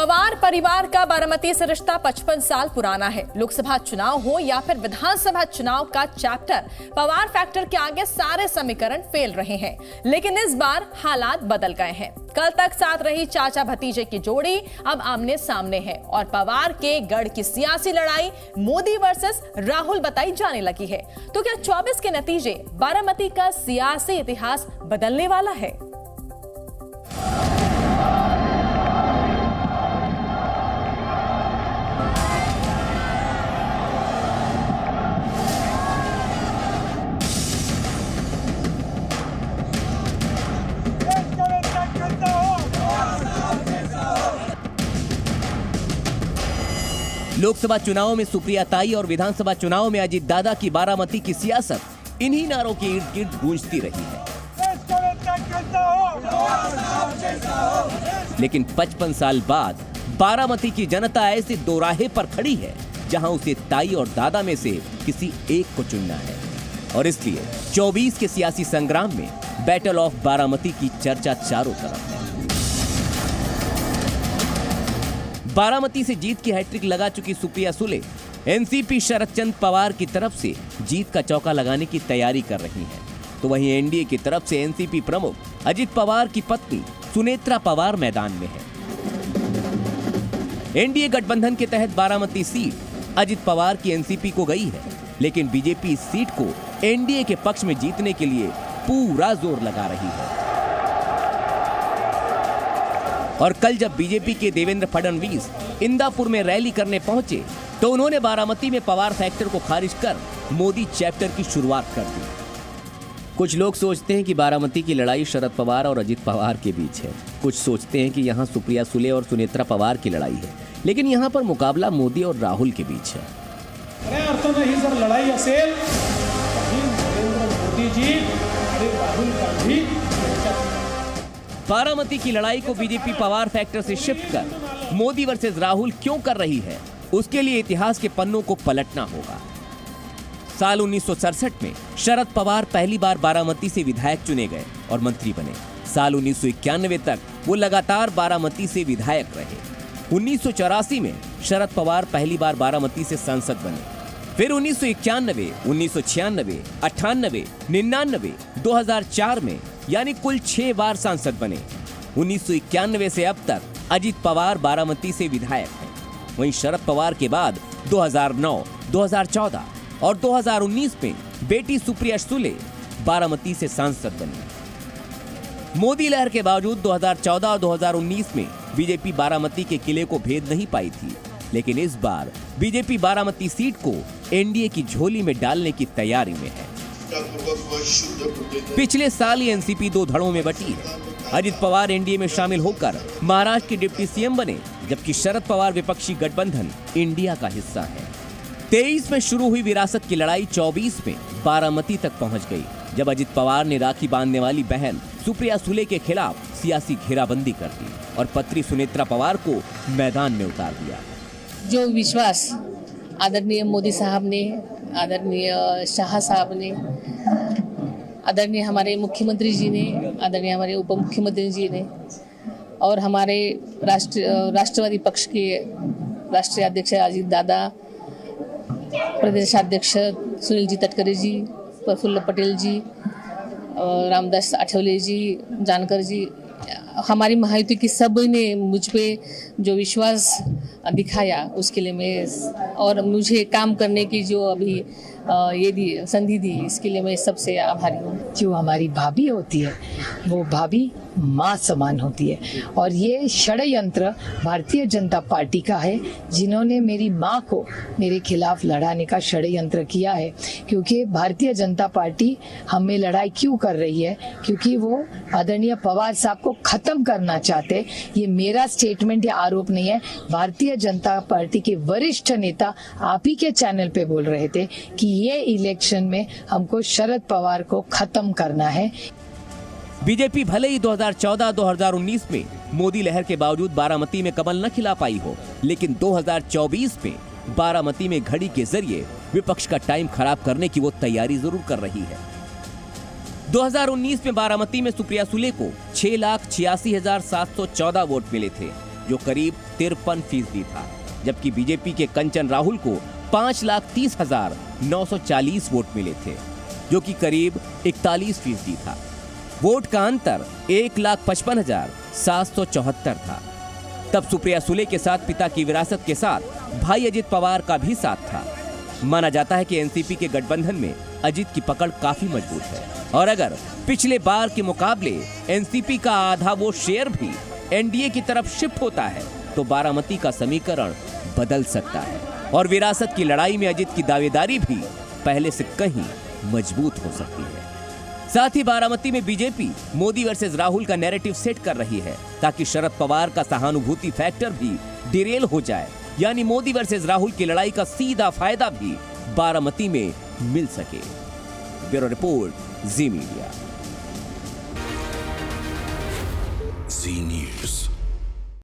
पवार परिवार का बारामती से रिश्ता 55 साल पुराना है। लोकसभा चुनाव हो या फिर विधानसभा चुनाव का चैप्टर, पवार फैक्टर के आगे सारे समीकरण फेल रहे हैं। लेकिन इस बार हालात बदल गए हैं। कल तक साथ रही चाचा भतीजे की जोड़ी अब आमने सामने है और पवार के गढ़ की सियासी लड़ाई मोदी वर्सेस राहुल बताई जाने लगी है। तो क्या 24 के नतीजे बारामती का सियासी इतिहास बदलने वाला है? लोकसभा चुनाव में सुप्रिया ताई और विधानसभा चुनाव में अजित दादा की बारामती की सियासत इन्हीं नारों के इर्द गिर्द गूंजती रही है। लेकिन 55 साल बाद बारामती की जनता ऐसे दोराहे पर खड़ी है जहां उसे ताई और दादा में से किसी एक को चुनना है। और इसलिए 24 के सियासी संग्राम में बैटल ऑफ बारामती की चर्चा चारों तरफ है। बारामती से जीत की हैट्रिक लगा चुकी सुप्रिया सुले एनसीपी शरद चंद्र पवार की तरफ से जीत का चौका लगाने की तैयारी कर रही हैं। तो वहीं एनडीए की तरफ से एनसीपी प्रमुख अजित पवार की पत्नी सुनेत्रा पवार मैदान में है। एनडीए गठबंधन के तहत बारामती सीट अजित पवार की एनसीपी को गई है, लेकिन बीजेपी इस सीट को एनडीए के पक्ष में जीतने के लिए पूरा जोर लगा रही है। और कल जब बीजेपी के देवेंद्र फडणवीस इंदापुर में रैली करने पहुंचे तो उन्होंने बारामती में पवार फैक्टर को खारिज कर मोदी चैप्टर की शुरुआत कर दी। कुछ लोग सोचते हैं कि बारामती की लड़ाई शरद पवार और अजित पवार के बीच है। कुछ सोचते हैं कि यहाँ सुप्रिया सुले और सुनेत्रा पवार की लड़ाई है, लेकिन यहाँ पर मुकाबला मोदी और राहुल के बीच है। खऱ्या अर्थानं ही जर लढाई असेल तर नरेंद्र मोदीजी आणि राहुल गांधी। बारामती की लड़ाई को बीजेपी पवार फैक्टर से शिफ्ट कर मोदी वर्सेस राहुल क्यों कर रही है, उसके लिए इतिहास के पन्नों को पलटना होगा। साल 1967 में शरद पवार पहली बार बारामती से विधायक चुने गए और मंत्री बने। साल 1991 तक वो लगातार बारामती से विधायक रहे। 1984 में शरद पवार पहली बार बारामती से सांसद बने। फिर 1991, 1996, 98, 99, 2004 में यानी कुल 6 बार सांसद बने। 1991 से अब तक अजित पवार बारामती से विधायक हैं। वहीं शरद पवार के बाद 2009, 2014 और 2019 में बेटी सुप्रिया सुले बारामती से सांसद बनी। मोदी लहर के बावजूद 2014 और 2019 में बीजेपी बारामती के किले को भेद नहीं पाई थी, लेकिन इस बार बीजेपी बारामती सीट को एनडीए की झोली में डालने की तैयारी में है। पिछले साल ही एनसीपी 2 धड़ों में बटी है। अजित पवार एनडीए में शामिल होकर महाराष्ट्र के डिप्टी सीएम बने, जबकि शरद पवार विपक्षी गठबंधन इंडिया का हिस्सा है। 23 में शुरू हुई विरासत की लड़ाई 24 में बारामती तक पहुंच गई, जब अजित पवार ने राखी बांधने वाली बहन सुप्रिया सुले के खिलाफ सियासी घेराबंदी कर दी और पत्री सुनेत्रा पवार को मैदान में उतार दिया। जो विश्वास आदरणीय मोदी साहब ने, आदरणीय शाह साहब ने, आदरणीय हमारे मुख्यमंत्री जी ने, आदरणीय हमारे उप मुख्यमंत्री जी ने और हमारे राष्ट्रवादी पक्ष के राष्ट्रीय अध्यक्ष अजित दादा, प्रदेशाध्यक्ष सुनील जी तटकरे जी, प्रफुल्ल पटेल जी, रामदास आठवले जी, जानकर जी, हमारी महायुति की सब ने मुझ पे जो विश्वास दिखाया उसके लिए मैं, और मुझे काम करने की जो अभी ये संधि दी, इसके लिए मैं सबसे आभारी हूँ। जो हमारी भाभी होती है वो भाभी माँ समान होती है, और ये षड्यंत्र भारतीय जनता पार्टी का है, जिन्होंने मेरी माँ को मेरे खिलाफ लड़ाने का षड्यंत्र किया है। क्योंकि भारतीय जनता पार्टी हमें लड़ाई क्यों कर रही है, क्योंकि वो आदरणीय पवार साहब को खत्म करना चाहते। ये मेरा स्टेटमेंट या आरोप नहीं है, भारतीय जनता पार्टी के वरिष्ठ नेता आप ही के चैनल पे बोल रहे थे कि ये इलेक्शन में हमको शरद पवार को खत्म करना है। बीजेपी भले ही 2014-2019 में मोदी लहर के बावजूद बारामती में कमल न खिला पाई हो, लेकिन 2024 में बारामती में घड़ी के जरिए विपक्ष का टाइम खराब करने की वो तैयारी जरूर कर रही है। 2019 में बारामती में सुप्रिया सुले को 6,86,714 वोट मिले थे, जो करीब 53% था, जबकि बीजेपी के कंचन राहुल को 5,30,940 वोट मिले थे, जो कि करीब 41% था। वोट का अंतर 1,55,774 था। तब सुप्रिया सुले के साथ पिता की विरासत के साथ भाई अजित पवार का भी साथ था। माना जाता है कि एनसीपी के गठबंधन में अजित की पकड़ काफी मजबूत है, और अगर पिछले बार के मुकाबले एनसीपी का आधा वोट शेयर भी एनडीए की तरफ शिफ्ट होता है तो बारामती का समीकरण बदल सकता है और विरासत की लड़ाई में अजित की दावेदारी भी पहले से कहीं मजबूत हो सकती है। साथ ही बारामती में बीजेपी मोदी वर्सेस राहुल का नैरेटिव सेट कर रही है ताकि शरद पवार का सहानुभूति फैक्टर भी डिरेल हो जाए, यानी मोदी वर्सेस राहुल की लड़ाई का सीधा फायदा भी बारामती में मिल सके। ब्यूरो रिपोर्ट, जी मीडिया।